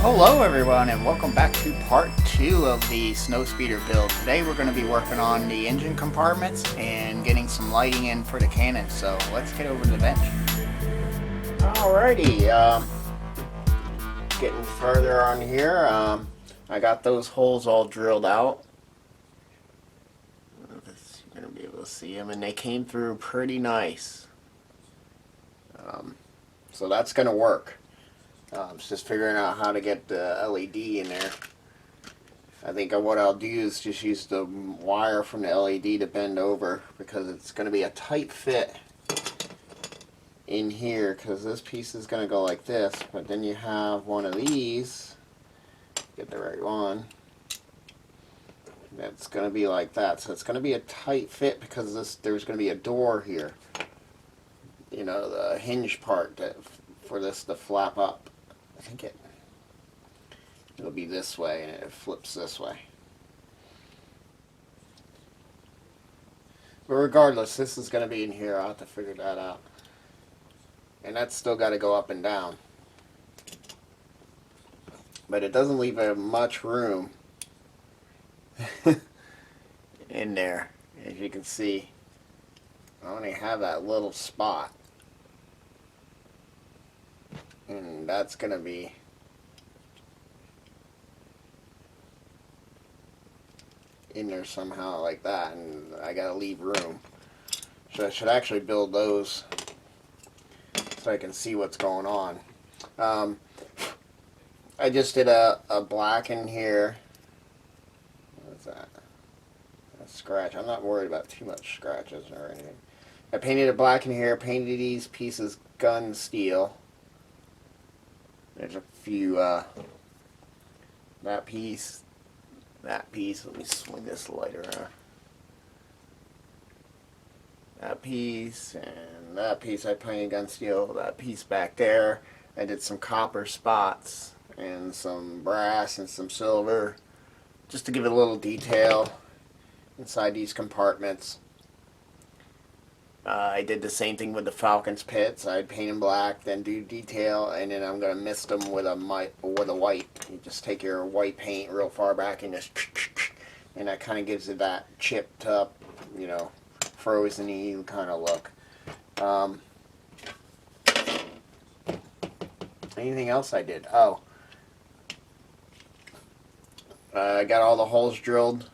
Hello everyone and welcome back to part 2 of the Snowspeeder build. Today we're going to be working on the engine compartments and getting some lighting in for the cannons. So let's get over to the bench. Alrighty, getting further on here. I got those holes all drilled out. You're going to be able to see them and they came through pretty nice. So that's going to work. It's just figuring out how to get the LED in there. I think what I'll do is just use the wire from the LED to bend over because it's going to be a tight fit in here because this piece is going to go like this, but then you have one of these, get the right one, that's going to be like that. So it's going to be a tight fit because there's going to be a door here, you know, the hinge part for this to flap up. I think it'll be this way and it flips this way. But regardless, this is going to be in here. I'll have to figure that out. And that's still got to go up and down. But it doesn't leave much room in there. As you can see, I only have that little spot. And that's going to be in there somehow like that, and I got to leave room. So I should actually build those so I can see what's going on. I just did a black in here. What's that? A scratch. I'm not worried about too much scratches or anything. I painted a black in here, painted these pieces gun steel. There's a few, that piece, let me swing this light around. That piece and that piece I painted gun steel, that piece back there. I did some copper spots and some brass and some silver just to give it a little detail inside these compartments. I did the same thing with the Falcon's pits. I'd paint them black, then do detail, and then I'm going to mist them with a white. You just take your white paint real far back and just, and that kind of gives it that chipped up, you know, frozen-y kind of look. Anything else I did? Oh, I got all the holes drilled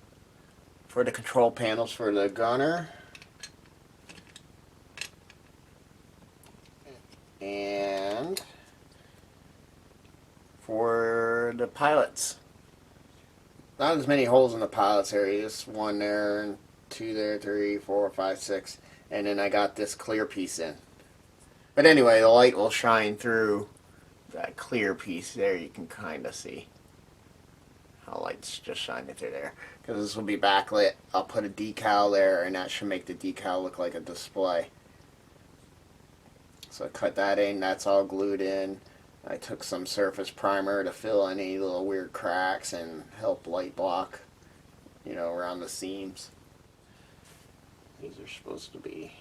for the control panels for the gunner. And for the pilots, not as many holes in the pilots area, just one there and two there, 3, 4, 5, 6, and then I got this clear piece in. But anyway, the light will shine through that clear piece there. You can kind of see how light's just shining through there because this will be backlit. I'll put a decal there and that should make the decal look like a display. So I cut that in, that's all glued in. I took some surface primer to fill any little weird cracks and help light block, you know, around the seams. These are supposed to be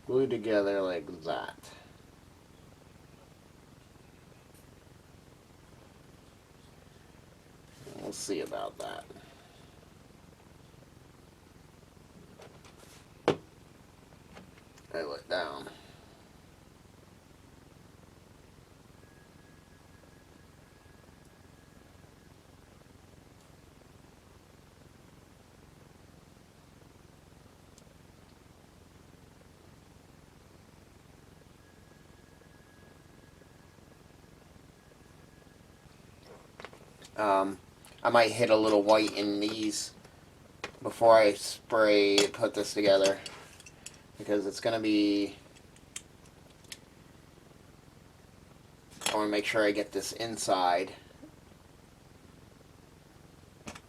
glued together like that. We'll see about that. I let down. I might hit a little white in these before I put this together because it's going to be, I want to make sure I get this inside.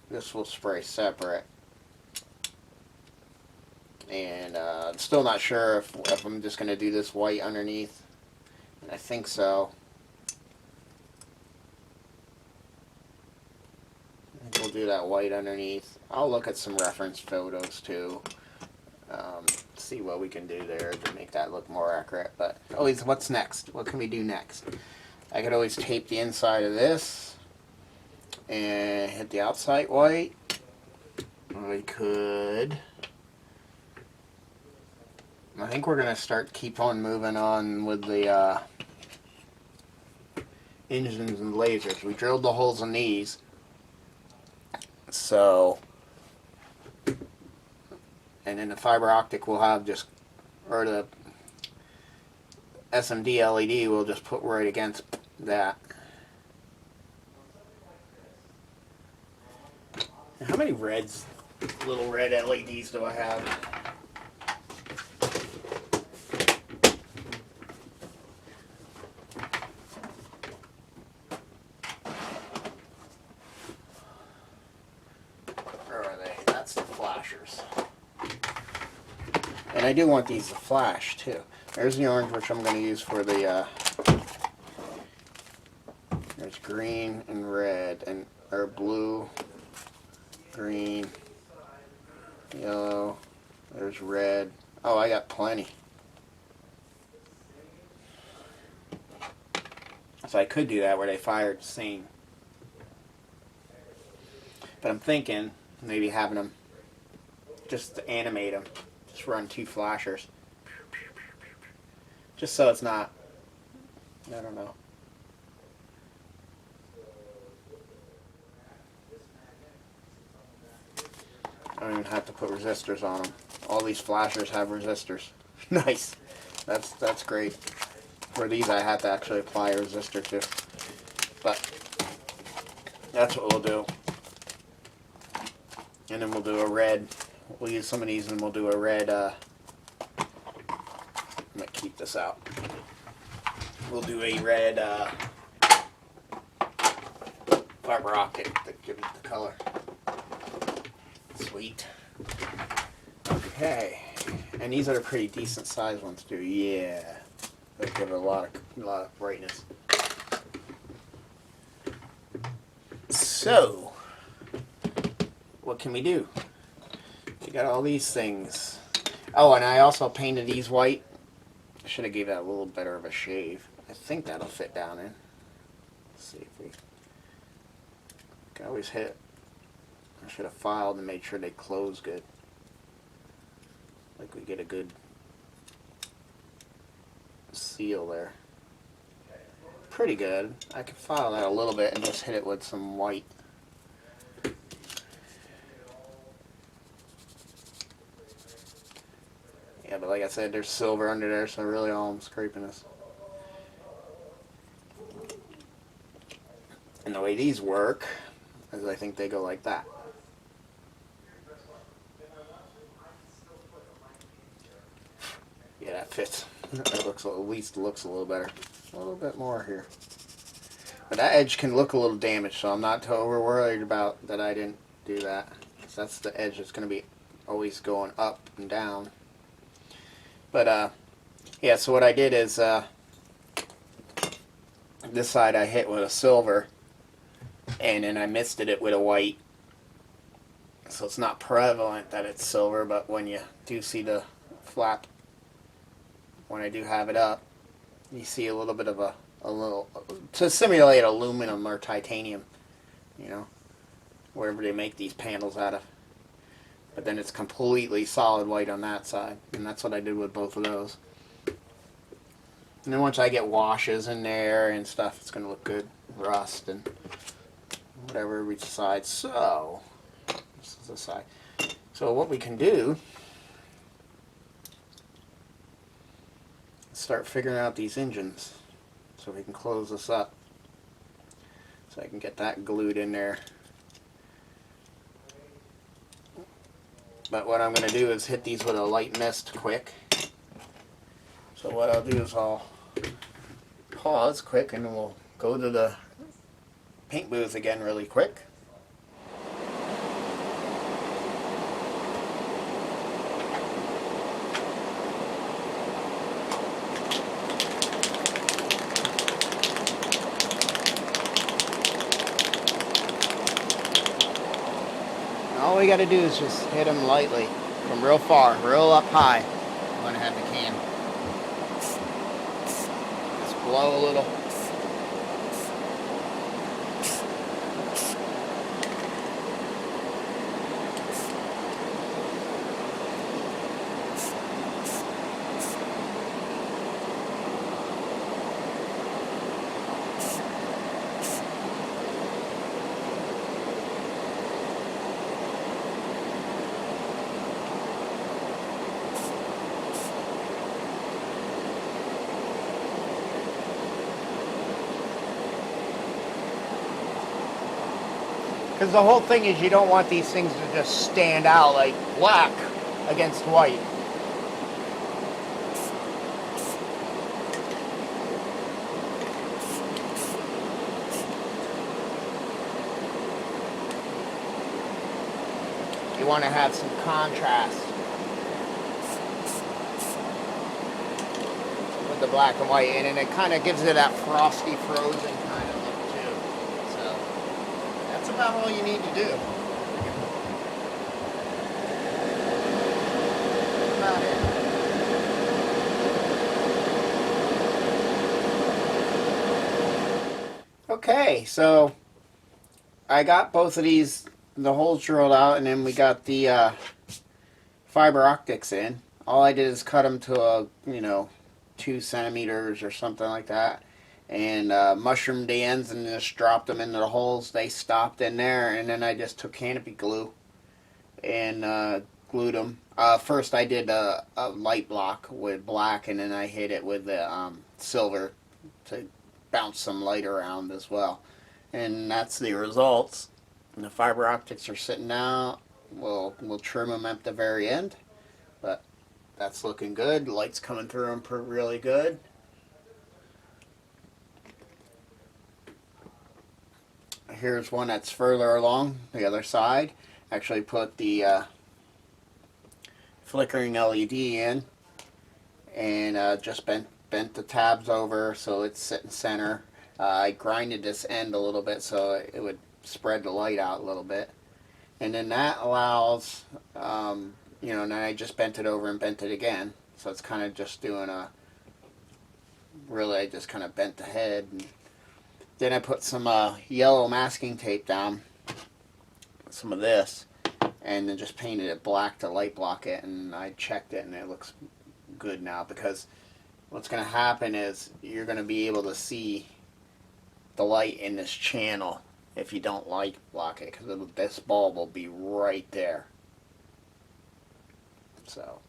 This will spray separate. And I'm still not sure if I'm just going to do this white underneath. And I think so. We'll do that white underneath. I'll look at some reference photos too. See what we can do there to make that look more accurate. But always, what's next? What can we do next? I could always tape the inside of this and hit the outside white. I could. I think we're going to keep on moving on with the engines and lasers. We drilled the holes in these. So, and then the fiber optic will have just, or the SMD LED will just put right against that. And how many little red LEDs do I have? Where are they? That's the flashers. And I do want these to flash too. There's the orange, which I'm going to use for the, there's green and red, or blue, green, yellow, there's red. Oh, I got plenty. So I could do that where they fire at the same. But I'm thinking maybe having them, just to animate them, just run 2 flashers. Just so it's not, I don't know. I don't even have to put resistors on them. All these flashers have resistors. Nice. That's great. For these I had to actually apply a resistor to. But that's what we'll do. And then we'll do a red. We'll use some of these and we'll do a red, I'm going to keep this out. We'll do a red fiber optic that gives it the color. Sweet. Okay. And these are the pretty decent sized ones too. Yeah. They give it a lot of brightness. So, what can we do? We got all these things. Oh, and I also painted these white. I should have gave that a little better of a shave. I think that'll fit down in. Let's see if we can always hit. I should have filed and made sure they close good. Like we get a good seal there. Pretty good. I could file that a little bit and just hit it with some white. Yeah, but like I said, there's silver under there, so really all I'm scraping is. And the way these work is I think they go like that. Yeah, that fits. That looks, at least looks a little better. A little bit more here. But that edge can look a little damaged, so I'm not over worried about that I didn't do that. So that's the edge that's going to be always going up and down. But, yeah, so what I did is, this side I hit with a silver, and then I misted it with a white. So it's not prevalent that it's silver, but when you do see the flap, when I do have it up, you see a little bit of a little, to simulate aluminum or titanium, you know, wherever they make these panels out of. But then it's completely solid white on that side, and that's what I did with both of those. And then once I get washes in there and stuff, it's going to look good, rust and whatever each side. So, this is the side. So what we can do is start figuring out these engines so we can close this up. So I can get that glued in there. But what I'm going to do is hit these with a light mist quick. So what I'll do is I'll pause quick and then we'll go to the paint booth again really quick. All we got to do is just hit them lightly from real far, real up high. I'm going to have the can. Just blow a little. Because the whole thing is you don't want these things to just stand out like black against white. You want to have some contrast with the black and white, and then it kind of gives it that frosty, frozen kind of look too. So that's about all you need to do. That's about it. Okay, so I got both of these, the holes drilled out, and then we got the fiber optics in. All I did is cut them to a, 2 centimeters or something like that, and mushroomed the ends and just dropped them into the holes. They stopped in there, and then I just took canopy glue and glued them. First I did a light block with black, and then I hit it with the silver to bounce some light around as well. And that's the results. And the fiber optics are sitting out. We'll trim them at the very end, but that's looking good. Light's coming through them really good. Here's one that's further along the other side. Actually put the flickering LED in, and just bent the tabs over so it's sitting center. I grinded this end a little bit so it would spread the light out a little bit, and then that allows and then I just bent it over and bent it again, so it's kind of just doing a really, I just kind of bent the head, and then I put some yellow masking tape down, some of this, and then just painted it black to light block it, and I checked it and it looks good now, because what's going to happen is you're going to be able to see the light in this channel if you don't light block it, because this bulb will be right there. So,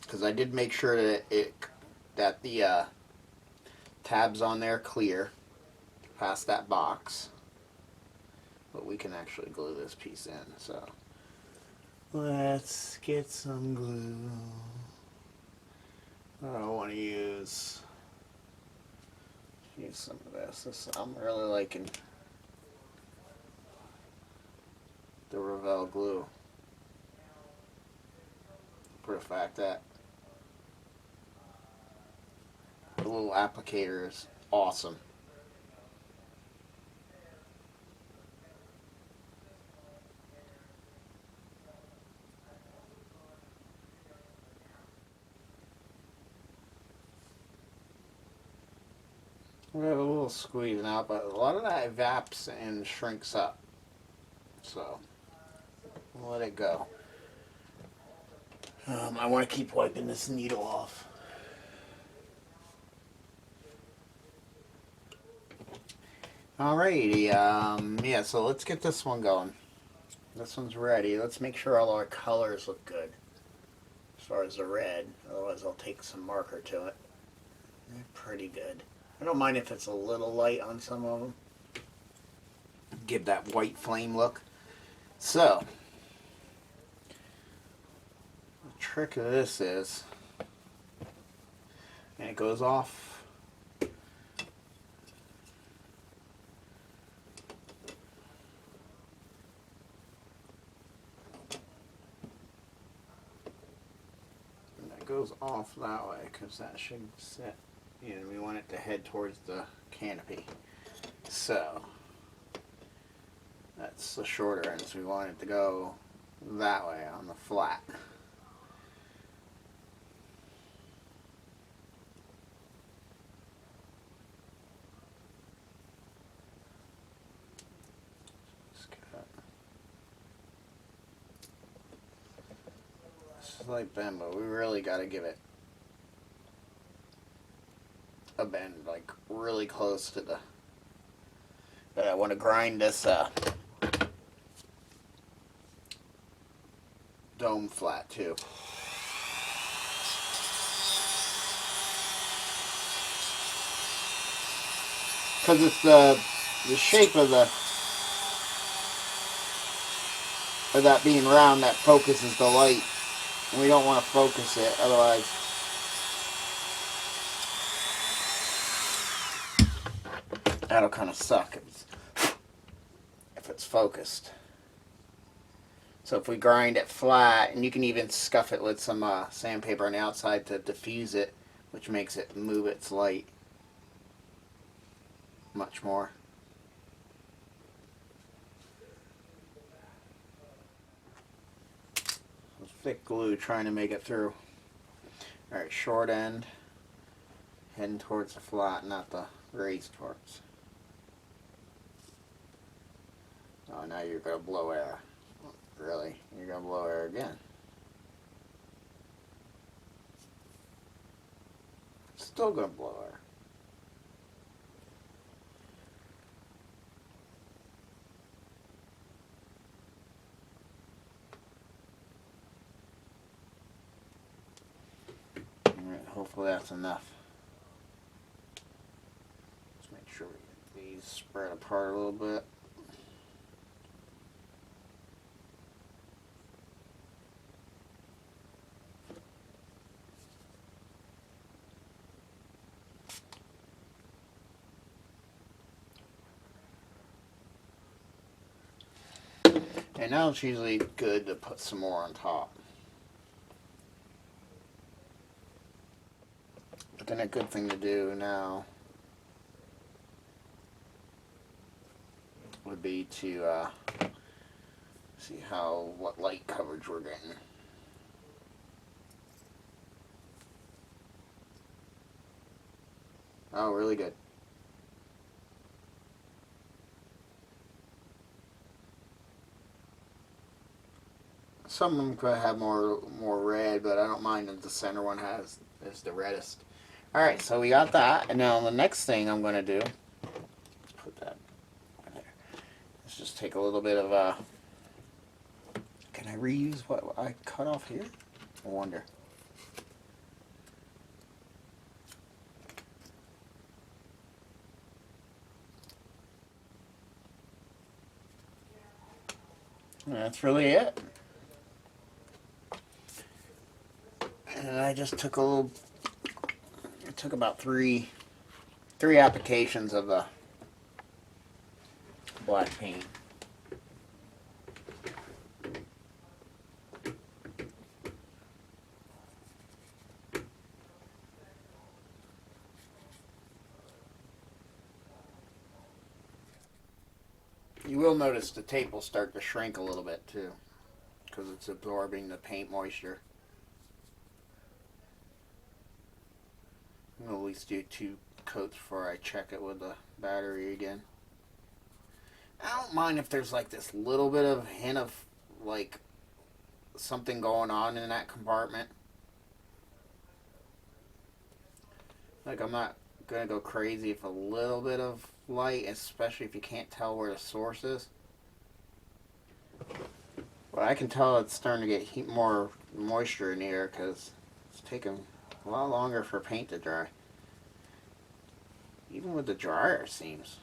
because I did make sure that the tabs on there clear past that box, but we can actually glue this piece in. So let's get some glue. I want to use some of this. I'm really liking the Revell glue, for the fact that the little applicator is awesome. We have a little squeeze out, but a lot of that evaps and shrinks up. So we'll let it go. I want to keep wiping this needle off. Alrighty, yeah, so let's get this one going. This one's ready. Let's make sure all our colors look good as far as the red, otherwise I'll take some marker to it. They're pretty good. I don't mind if it's a little light on some of them. Give that white flame look. So, the trick of this is, and it goes off that way, because that should sit, and we want it to head towards the canopy. So that's the shorter end, so we want it to go that way on the flat. Like bend, but we really got to give it a bend, like really close to the. But I want to grind this dome flat too. because it's the shape of that being round that focuses the light. And we don't want to focus it, otherwise that'll kind of suck if it's focused. So if we grind it flat, and you can even scuff it with some sandpaper on the outside to diffuse it, which makes it move its light much more. Thick glue trying to make it through. Alright, short end heading towards the flat, not the raised parts. Oh, now you're going to blow air. Really? You're going to blow air again. Still going to blow air. Alright, hopefully that's enough. Let's make sure we get these spread apart a little bit. And now it's usually good to put some more on top. But then a good thing to do now would be to see what light coverage we're getting. Oh, really good. Some of them could have more red, but I don't mind if the center one is the reddest. Alright, so we got that, and now the next thing I'm going to do, let's put that in there. Let's just take a little bit of, can I reuse what I cut off here? I wonder. And that's really it. And I just took it took about three applications of the black paint. You will notice the tape will start to shrink a little bit too, because it's absorbing the paint moisture. I'm going to at least do 2 coats before I check it with the battery again. I don't mind if there's like this little bit of hint of like something going on in that compartment. Like, I'm not going to go crazy if a little bit of light, especially if you can't tell where the source is. But I can tell it's starting to get more moisture in here because it's taking a lot longer for paint to dry. Even with the dryer, it seems.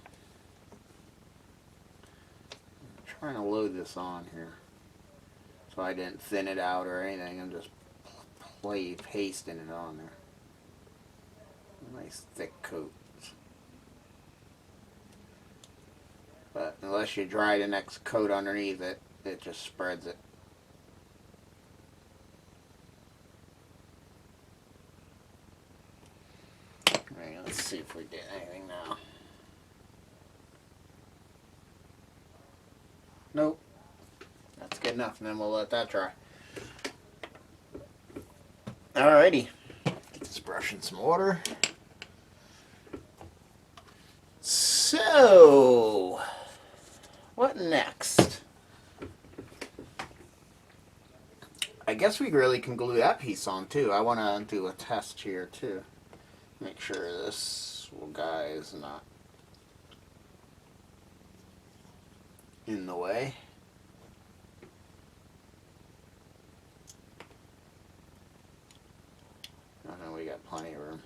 I'm trying to load this on here so I didn't thin it out or anything. I'm just pasting it on there. Nice thick coat. But unless you dry the next coat underneath it, it just spreads it. Right, let's see if we did anything now. Nope. That's good enough, and then we'll let that dry. Alrighty. Get this brush in some water. So, what next? I guess we really can glue that piece on too. I want to do a test here too. Make sure this guy is not in the way. I know we got plenty of room.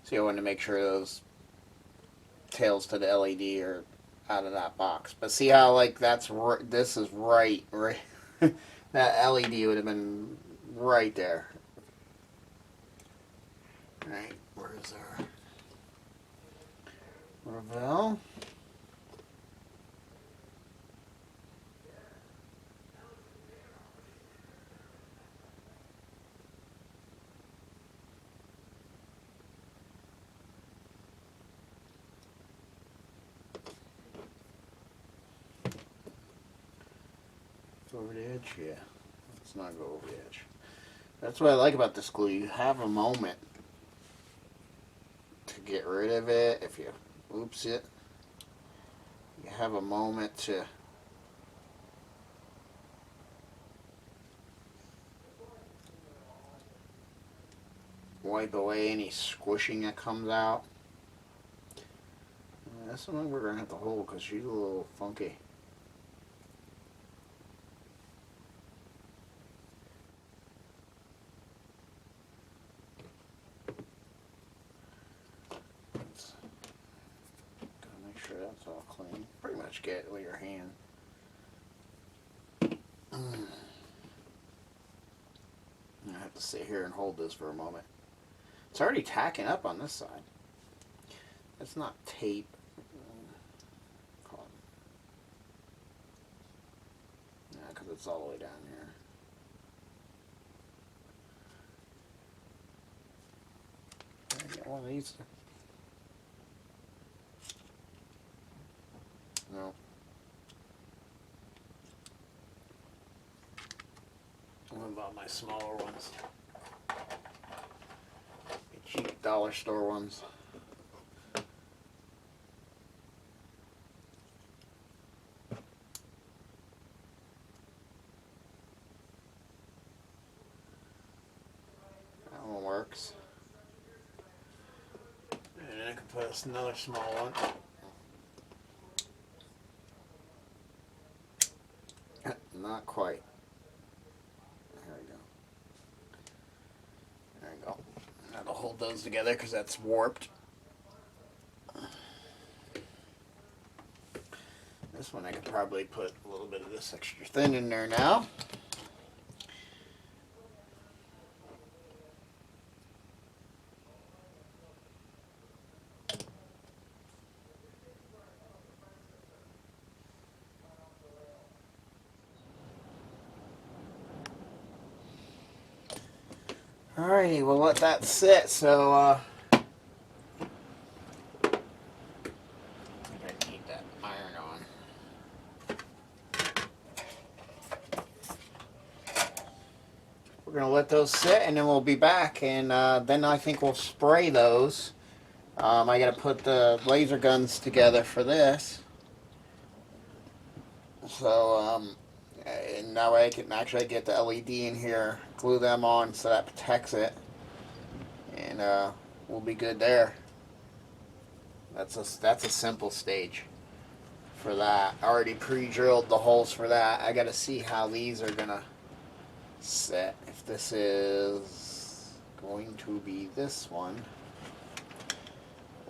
See, I wanted to make sure those tails to the LED are out of that box. But see how like this is right. That LED would have been right there. Right, where's our Ravel? Over the edge, yeah. Let's not go over the edge. That's what I like about this glue. You have a moment to get rid of it. If you oops it, you have a moment to wipe away any squishing that comes out. That's the one we're gonna have to hold because she's a little funky. That's all clean. Pretty much get it with your hand. I have to sit here and hold this for a moment. It's already tacking up on this side. That's not tape. Yeah, because it's all the way down here. Can I get one of these? No. What about my smaller ones? The cheap dollar store ones. That one works. And then I can put another small one. Not quite. There we go. There we go. That'll hold those together because that's warped. This one I could probably put a little bit of this extra thin in there now. Alrighty, we'll let that sit. So, I think I need that iron on. We're going to let those sit and then we'll be back. And then I think we'll spray those. I got to put the laser guns together for this. So, and that way I can actually get the LED in here, glue them on so that protects it, and we'll be good there. That's a simple stage for that. I already pre-drilled the holes for that. I got to see how these are gonna set. If this is going to be this one,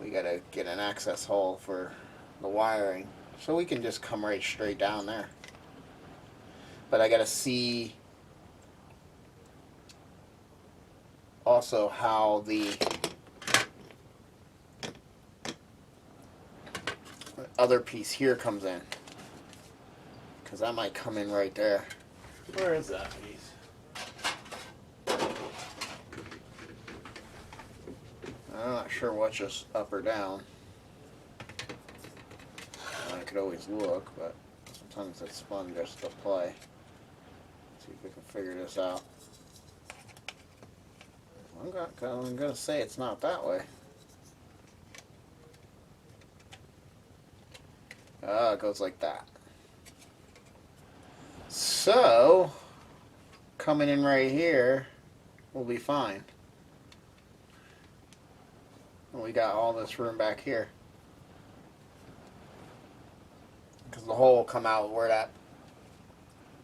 we got to get an access hole for the wiring, so we can just come right straight down there. But I gotta see also how the other piece here comes in, because that might come in right there. Where is that piece? I'm not sure what's just up or down. I could always look, but sometimes it's fun just to play. See if we can figure this out. I'm going to say it's not that way. It goes like that. So, coming in right here will be fine. And we got all this room back here. Because the hole will come out where that,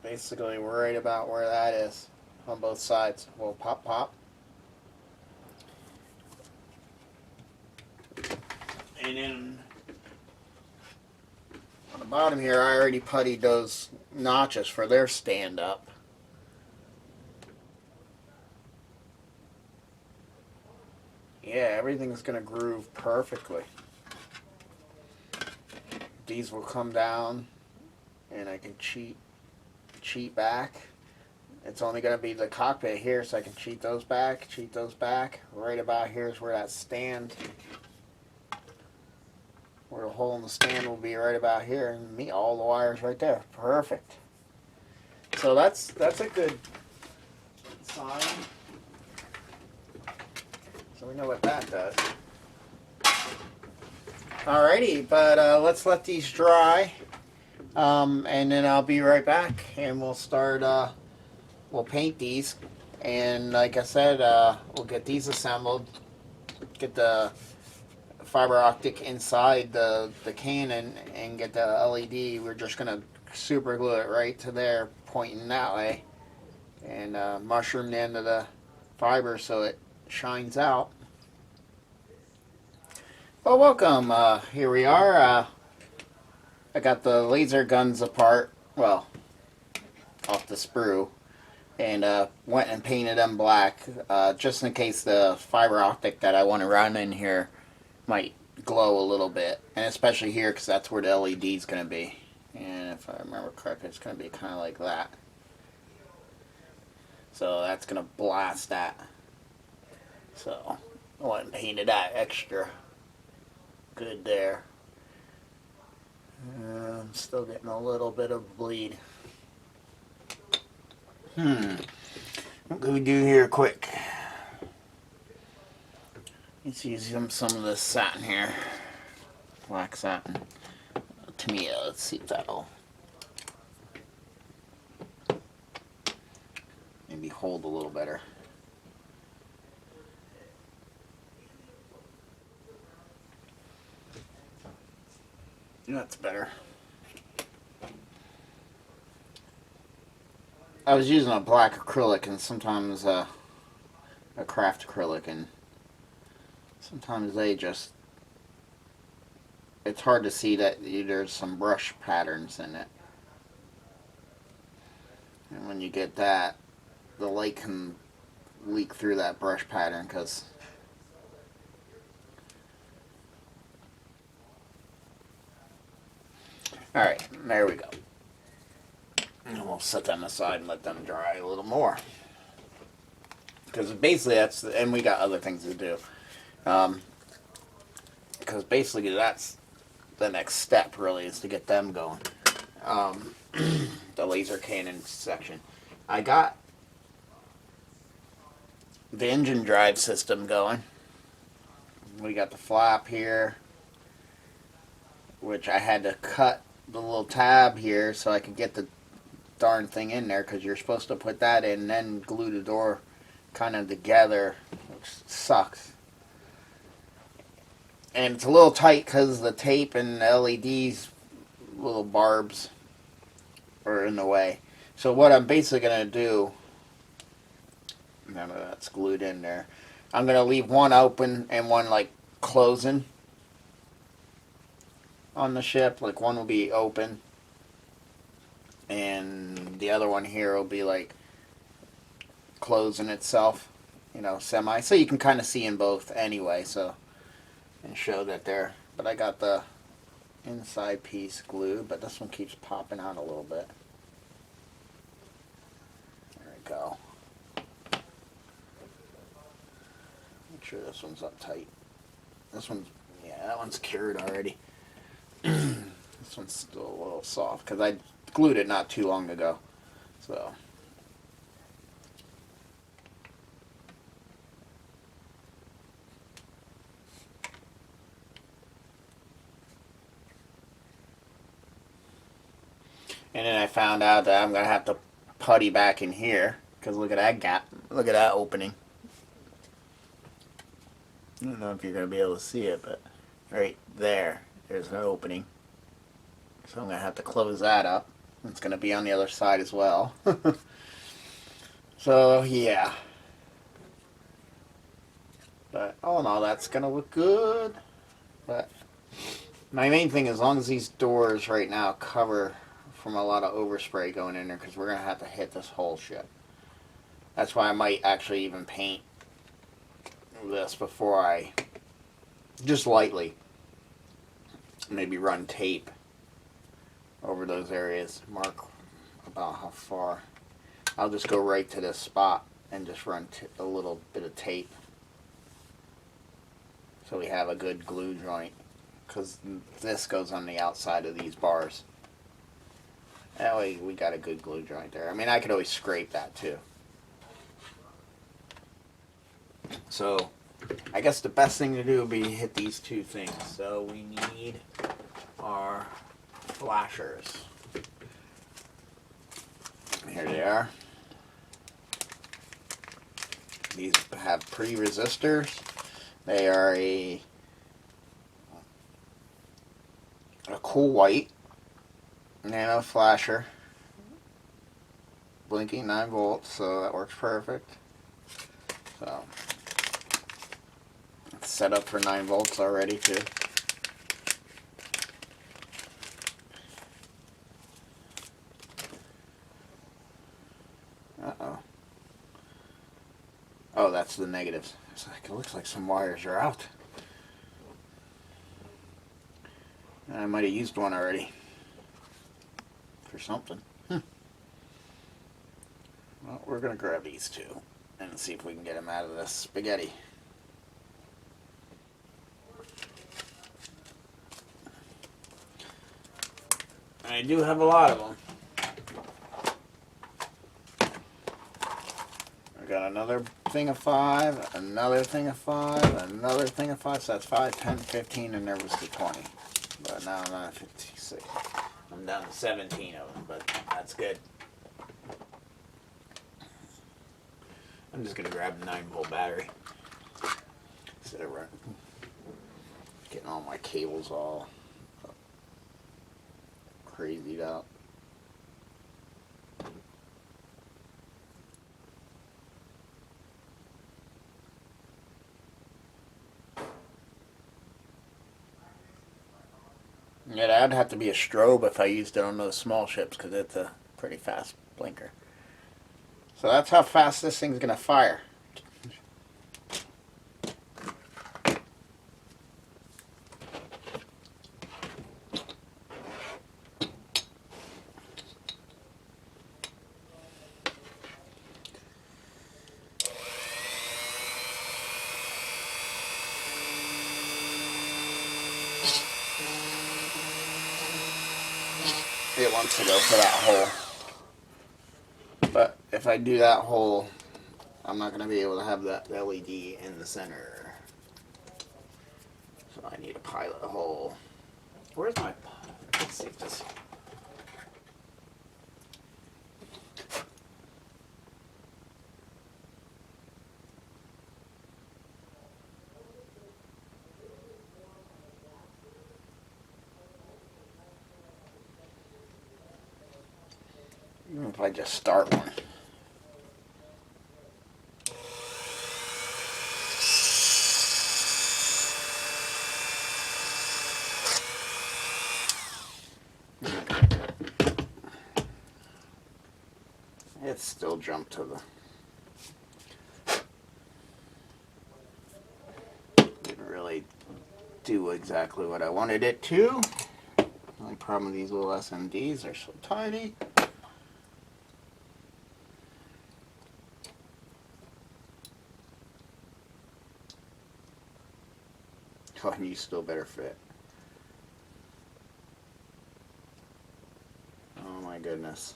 basically right about where that is on both sides. We'll pop, pop. And then bottom here, I already puttied those notches for their stand up. Yeah, everything's going to groove perfectly. These will come down and I can cheat back. It's only going to be the cockpit here, so I can cheat those back. Right about here is where that stand, where the hole in the stand will be right about here, and meet all the wires right there. Perfect. So that's a good sign. So we know what that does. Alrighty, but let's let these dry, and then I'll be right back, and we'll start. We'll paint these, and like I said, we'll get these assembled, get the fiber optic inside the canon, and get the LED. We're just gonna super glue it right to there, pointing that way, and mushroom the end of the fiber so it shines out. Well, welcome. Here we are. I got the laser guns apart, well, off the sprue, and went and painted them black, just in case the fiber optic that I want to run in here might glow a little bit, and especially here because that's where the LED is going to be. And if I remember correctly, it's going to be kind of like that. So that's going to blast that. So I went and painted that extra good there. I'm still getting a little bit of bleed. What can we do here quick? Let's use some of this satin here. Black satin. Tamiya. Let's see if that'll maybe hold a little better. That's better. I was using a black acrylic and sometimes a craft acrylic, and sometimes they just, it's hard to see that there's some brush patterns in it. And when you get that, the light can leak through that brush pattern because alright, there we go. And we'll set them aside and let them dry a little more. Because basically that's, and we got other things to do. Because basically that's the next step really, is to get them going. The laser cannon section. I got the engine drive system going. We got the flap here, which I had to cut the little tab here so I could get the darn thing in there, because you're supposed to put that in and then glue the door kind of together, which sucks. And it's a little tight because the tape and the LEDs, little barbs, are in the way. So what I'm basically going to do, none of that's glued in there, I'm going to leave one open and one like closing on the ship. Like one will be open and the other one here will be like closing itself, you know, semi. So you can kind of see in both anyway, so, and show that they're, but I got the inside piece glued, but this one keeps popping out a little bit. There we go. Make sure this one's up tight. This one's, yeah, that one's cured already. This one's still a little soft because I glued it not too long ago. So. And then I found out that I'm going to have to putty back in here, because look at that gap. Look at that opening. I don't know if you're going to be able to see it, but right there, there's an opening. So I'm going to have to close that up. It's going to be on the other side as well. So, yeah. But all in all, that's going to look good. But My main thing, as long as these doors right now cover from a lot of overspray going in there, because we're going to have to hit this whole shit. That's why I might actually even paint this before I, just lightly, maybe run tape over those areas. Mark about how far. I'll just go right to this spot and just run a little bit of tape so we have a good glue joint, because this goes on the outside of these bars. That way we got a good glue joint there. I mean, I could always scrape that too. So I guess the best thing to do would be hit these two things. So we need our flashers. Here they are. These have pre-resistors. They are a cool white nano flasher, blinking 9 volts, so that works perfect. So it's set up for 9 volts already too. Uh-oh. Oh, that's the negatives. It's like, it looks like some wires are out. I might have used one already for something. Well, we're going to grab these two and see if we can get them out of this spaghetti. I do have a lot of them. I got another thing of 5, another thing of 5, another thing of 5, so that's 5, 10, 15, and there was the 20. But now I'm at 56. I'm down to 17 of them, but that's good. I'm just going to grab a 9-volt battery instead of getting all my cables all crazied out. Yeah, that'd have to be a strobe if I used it on those small ships, because it's a pretty fast blinker. So that's how fast this thing's going to fire. It wants to go for that hole. But if I do that hole, I'm not going to be able to have that LED in the center. So I need a pilot hole. Where's my... Let's see if this... Even if I just start one. It still jumped to the... Didn't really do exactly what I wanted it to. The only problem with these little SMDs, they're so tiny. Oh, and you still better fit. Oh my goodness.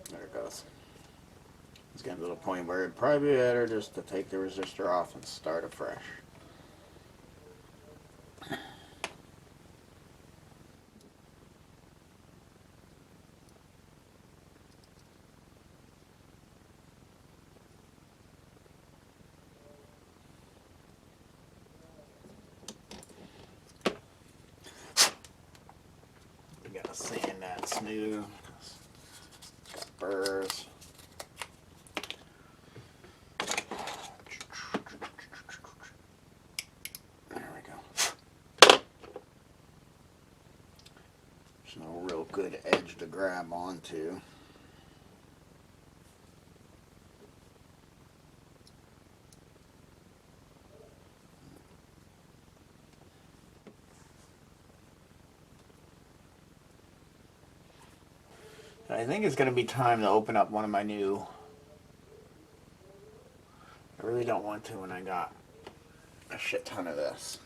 There it goes. It's getting to the point where it'd probably be better just to take the resistor off and start afresh. We gotta sand that smooth. It's got burrs. grab onto. I think it's going to be time to open up one of my new... I really don't want to when I got a shit ton of this.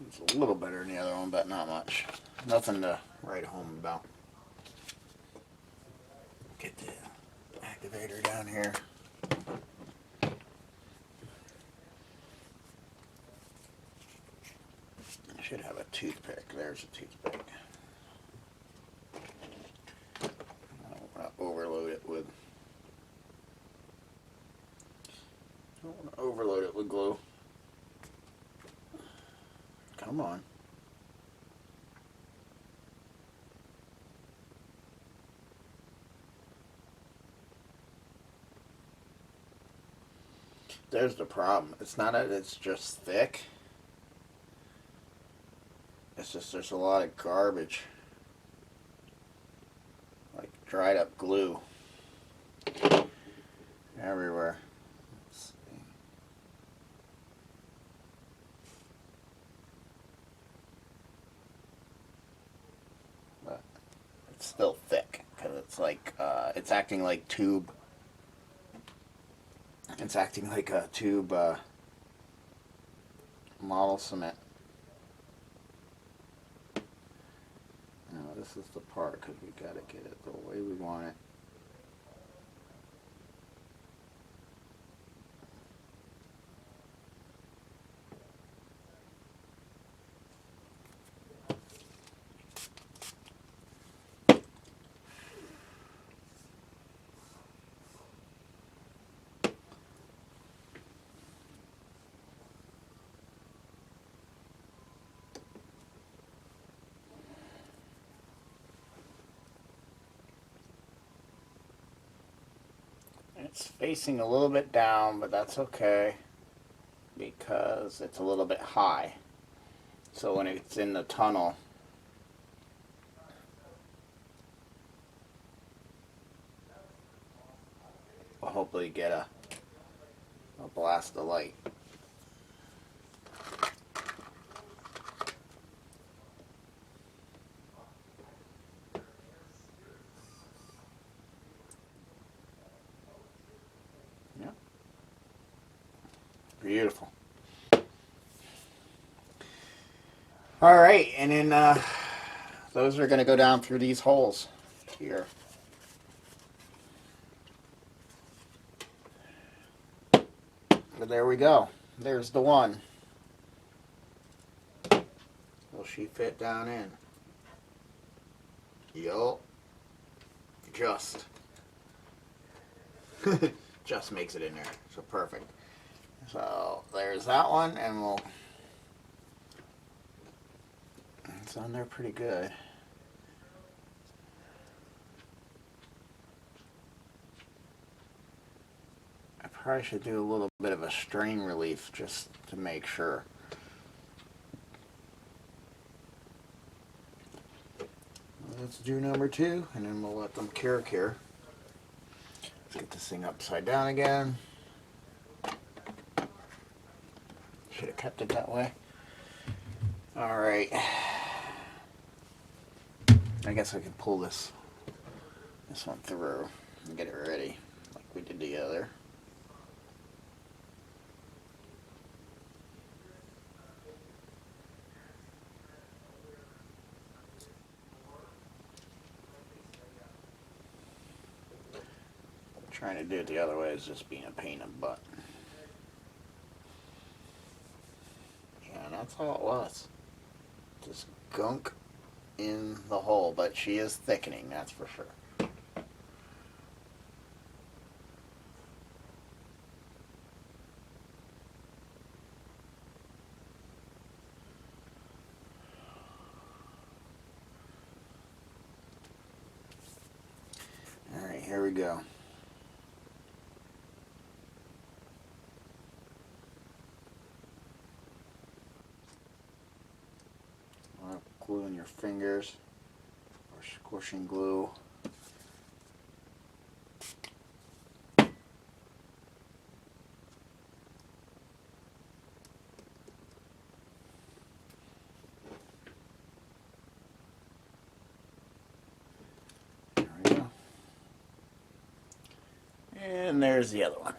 It's a little better than the other one, but not much. Nothing to write home about. Get the activator down here. I should have a toothpick. There's a toothpick. I don't want to overload it with... I don't want to overload it with glue. Come on. There's the problem. It's not that it's just thick. It's just there's a lot of garbage. Like dried up glue. Everywhere. Let's see. But it's still thick because it's like it's acting like tube. It's acting like a tube model cement. Now this is the part because we got to get it the way we want it. It's facing a little bit down, but that's okay because it's a little bit high. So when it's in the tunnel, we'll hopefully get a blast of light. Beautiful. All right, and then those are going to go down through these holes here. But there we go. There's the one. Will she fit down in? Yup. Just. Just makes it in there. So perfect. So there's that one, and we'll... It's on there pretty good. I probably should do a little bit of a strain relief just to make sure. Let's do number 2, and then we'll let them cure. Let's get this thing upside down again. Should have kept it that way. Alright. I guess I can pull this one through and get it ready like we did the other. Trying to do it the other way is just being a pain in the butt. Yeah, that's all it was. Just gunk in the hole, but she is thickening, that's for sure. here we go. Glue in your fingers or squishing glue. There we go. And there's the other one.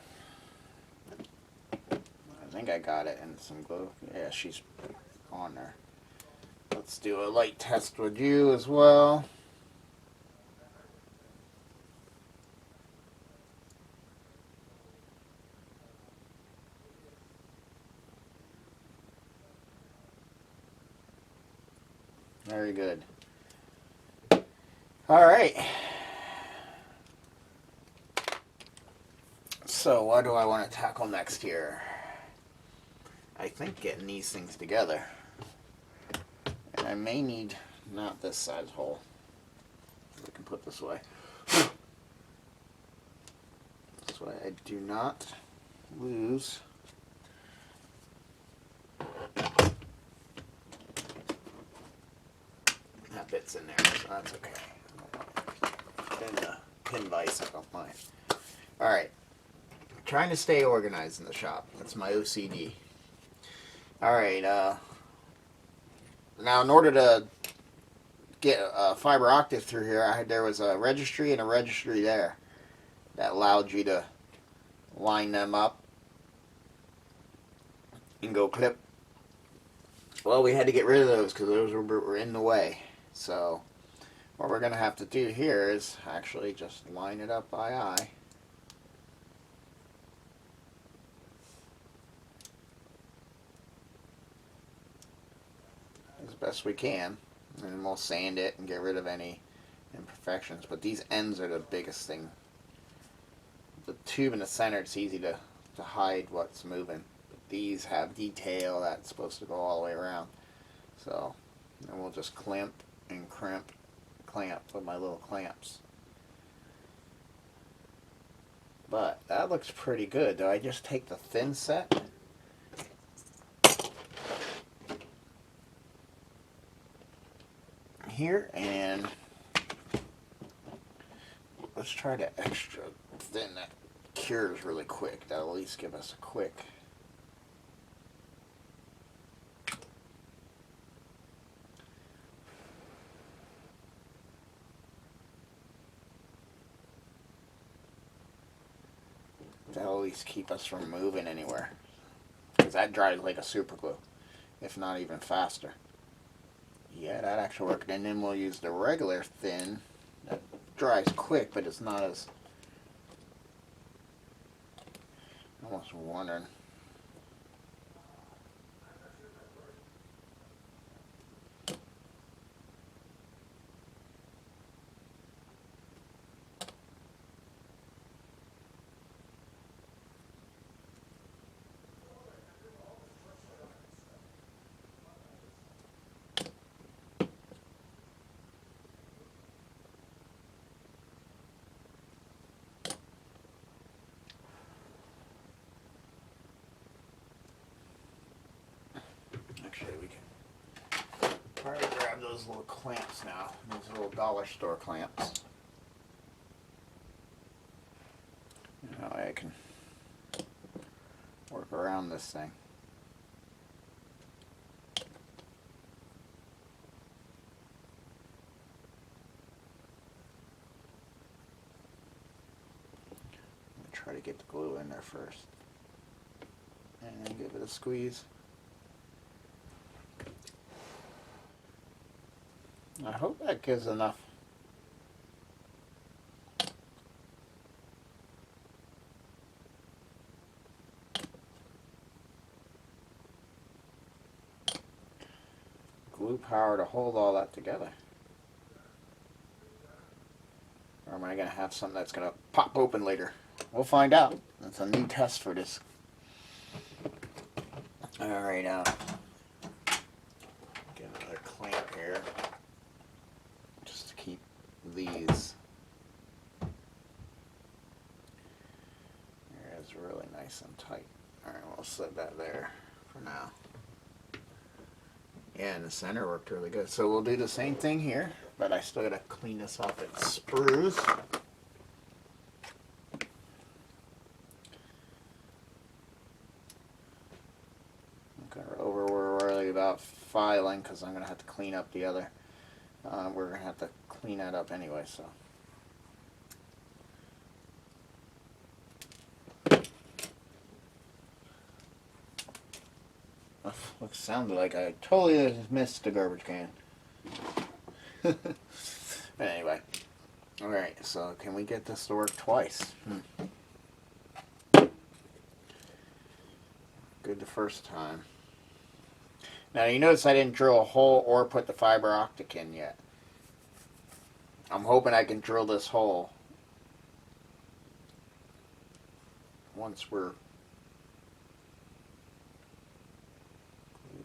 I think I got it in some glue. Yeah, she's on there. Let's do a light test with you as well. Very good. All right. So what do I want to tackle next here? I think getting these things together. And I may need not this size hole. We can put this way. This way I do not lose that bit's in there, so that's okay. Then the pin vise, I don't mind. Alright. Trying to stay organized in the shop. That's my OCD. Alright, now in order to get a fiber octave through here, there was a registry and a registry there that allowed you to line them up and go clip. Well, we had to get rid of those because those were in the way. So what we're going to have to do here is actually just line it up by eye. As best we can. And we'll sand it and get rid of any imperfections. But these ends are the biggest thing. The tube in the center, it's easy to hide what's moving. But these have detail that's supposed to go all the way around. So then we'll just clamp and clamp with my little clamps. But that looks pretty good. Do I just take the thin set? Here, and let's try the extra thin that cures really quick. That'll at least give us a quick. That'll at least keep us from moving anywhere, because that dries like a super glue, if not even faster. Yeah, that actually worked. And then we'll use the regular thin that dries quick, but it's not as... almost wondering. Actually, we can probably grab those little clamps now. Those little dollar store clamps. Now I can work around this thing. Try to get the glue in there first. And then give it a squeeze. I hope that gives enough. Glue power to hold all that together. Or am I going to have something that's going to pop open later? We'll find out. That's a new test for this. Alright, get another clamp here. Just to keep these nice and tight. Alright, we'll set that there for now. Yeah, and the center worked really good. So we'll do the same thing here, but I still gotta clean this off its sprues. Okay, we're worried about filing because I'm gonna have to clean up the other. We're gonna have to clean that up anyway, so. Looks sounded like I totally missed the garbage can. But anyway. Alright, so can we get this to work twice? Good the first time. Now you notice I didn't drill a hole or put the fiber optic in yet. I'm hoping I can drill this hole once we're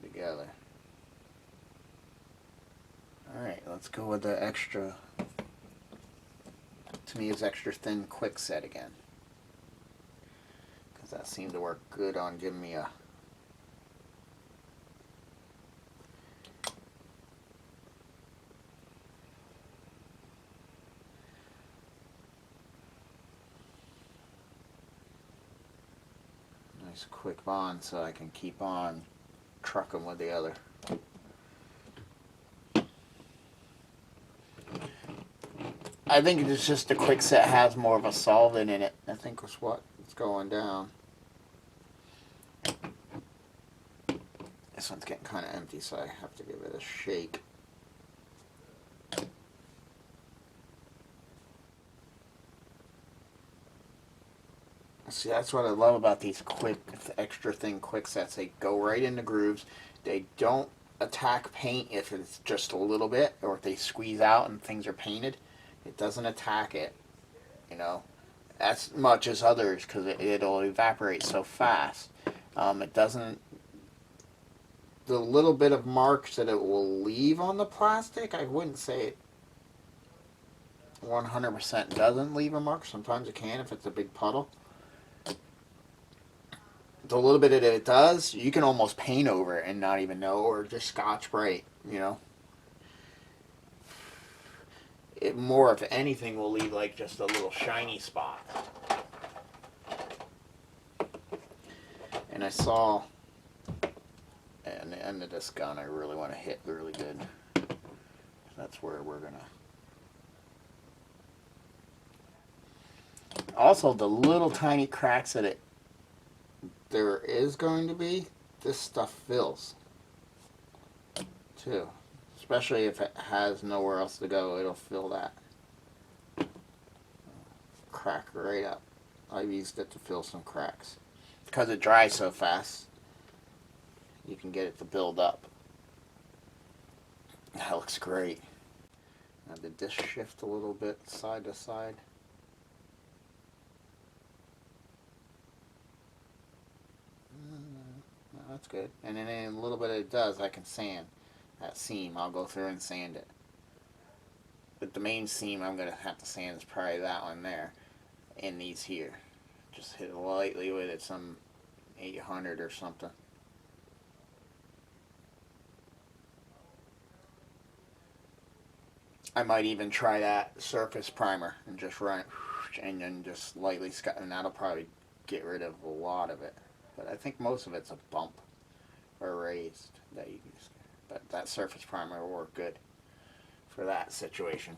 together. Alright, let's go with the extra, to me it's extra thin quick set again. Because that seemed to work good on giving me a nice quick bond so I can keep on trucking with the other. I think it's just the quick set has more of a solvent in it. I think was what's going down. This one's getting kind of empty, so I have to give it a shake. See, that's what I love about these quick, extra thin quick sets. They go right into grooves. They don't attack paint if it's just a little bit, or if they squeeze out and things are painted. It doesn't attack it, you know, as much as others because it'll evaporate so fast. It doesn't. The little bit of marks that it will leave on the plastic, I wouldn't say it 100% doesn't leave a mark. Sometimes it can if it's a big puddle. The little bit that it does, you can almost paint over it and not even know, or just Scotch Brite, you know. It more, if anything, will leave like just a little shiny spot. And I saw, at the end of this gun, I really want to hit really good. That's where we're gonna. Also, the little tiny cracks that there is going to be, this stuff fills too. Especially if it has nowhere else to go, it'll fill that crack right up. I've used it to fill some cracks. Because it dries so fast, you can get it to build up. That looks great. Now did this shift a little bit side to side? No, that's good. And then in a little bit it does, I can sand that seam. I'll go through and sand it. But the main seam I'm going to have to sand is probably that one there. And these here. Just hit it lightly with it, some 800 or something. I might even try that surface primer and just run it and then just lightly scut, and that'll probably get rid of a lot of it. But I think most of it's a bump or raised that you use. But that surface primer will work good for that situation.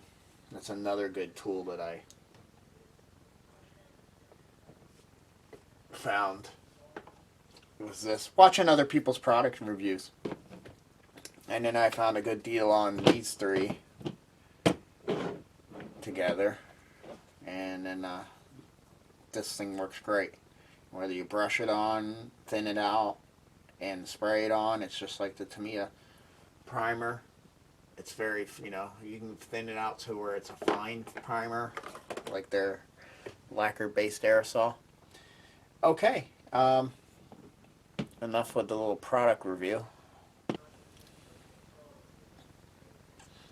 That's another good tool that I found. Was this watching other people's product reviews, and then I found a good deal on these three together, and then this thing works great. Whether you brush it on, thin it out, and spray it on, it's just like the Tamiya primer. It's very, you know, you can thin it out to where it's a fine primer, like their lacquer-based aerosol. Okay, enough with the little product review.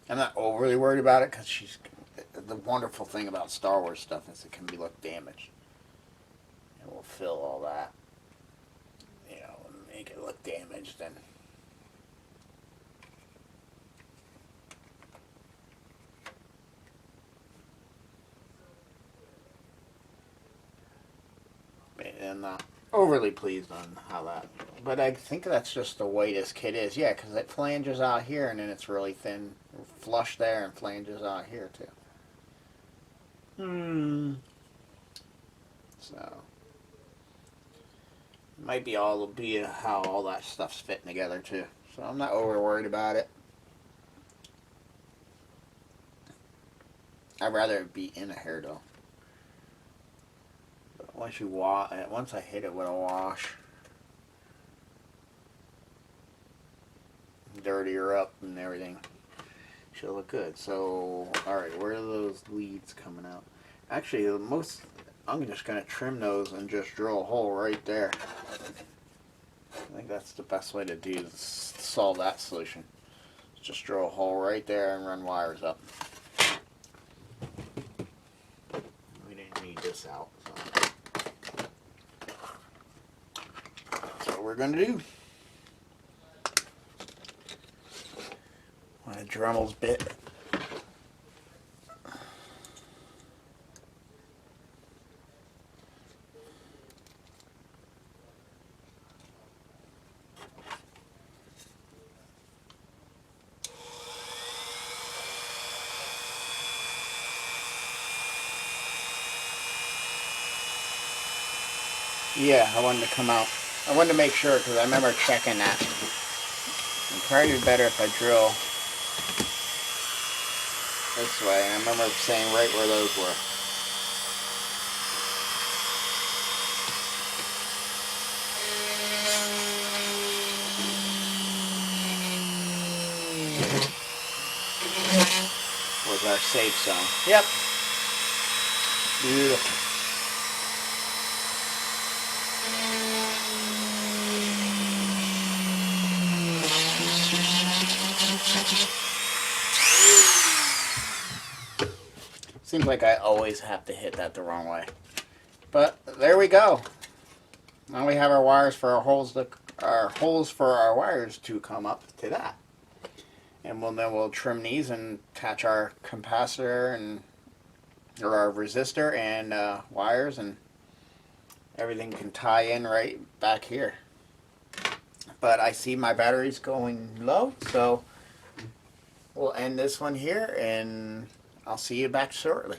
I'm not overly worried about it because the wonderful thing about Star Wars stuff is it can be look damaged. And we'll fill all that, you know, and make it look damaged. And I'm not overly pleased on how that, but I think that's just the way this kit is. Yeah, because it flanges out here and then it's really thin, flush there, and flanges out here too. So might be how all that stuff's fitting together too. So I'm not over worried about it. I'd rather it be in a hair though. But once I hit it with a wash, dirtier up and everything, should look good. So all right, where are those leads coming out? Actually, I'm just going to trim those and just drill a hole right there. I think that's the best way to solve that solution. Just drill a hole right there and run wires up. We didn't need this out, so that's what we're going to do. On a Dremel's bit. Yeah, I wanted to come out. I wanted to make sure because I remember checking that. It'd probably be better if I drill this way. I remember saying right where those were. Was our safe zone. Yep. Beautiful. Seems like I always have to hit that the wrong way. But there we go. Now we have our wires for our holes for our wires to come up to that. And then we'll trim these and attach our capacitor or our resistor and wires, and everything can tie in right back here. But I see my battery's going low, so we'll end this one here and I'll see you back shortly.